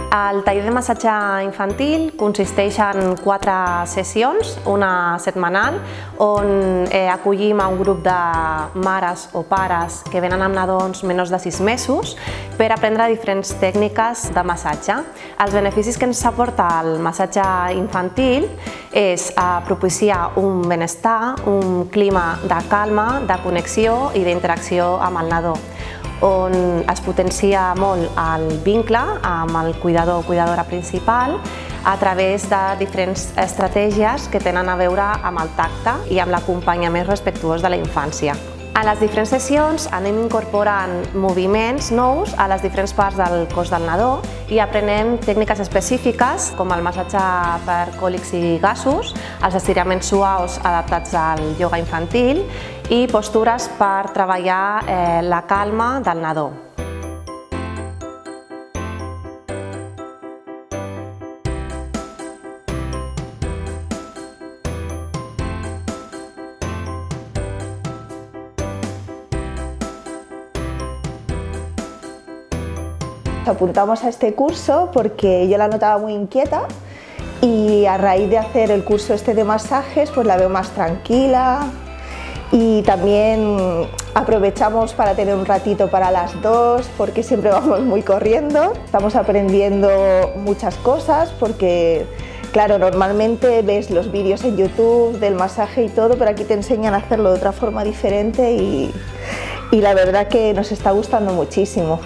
El taller de massatge infantil consisteix en 4 sessions, una setmanal, on acollim a un grup de mares o pares que venen amb nadons menors de 6 mesos per aprendre diferents tècniques de massatge. Els beneficis que ens aporta el massatge infantil és propiciar un benestar, un clima de calma, de connexió i d'interacció amb el nadó, on es potencia molt el vincle amb el cuidador o cuidadora principal a través de diferents estratègies que tenen a veure amb el tacte i amb l'acompanyament respectuós de la infància. A les diferents sessions anem incorporant moviments nous a les diferents parts del cos del nadó i aprenem tècniques específiques com el massatge per còlics i gasos, els estiraments suaus adaptats al ioga infantil i postures per treballar la calma del nadó. Apuntamos a este curso porque yo la notaba muy inquieta y a raíz de hacer el curso de masajes pues la veo más tranquila y también aprovechamos para tener un ratito para las dos porque siempre vamos muy corriendo. Estamos aprendiendo muchas cosas porque claro, normalmente ves los vídeos en YouTube del masaje y todo, pero aquí te enseñan a hacerlo de otra forma diferente y la verdad que nos está gustando muchísimo.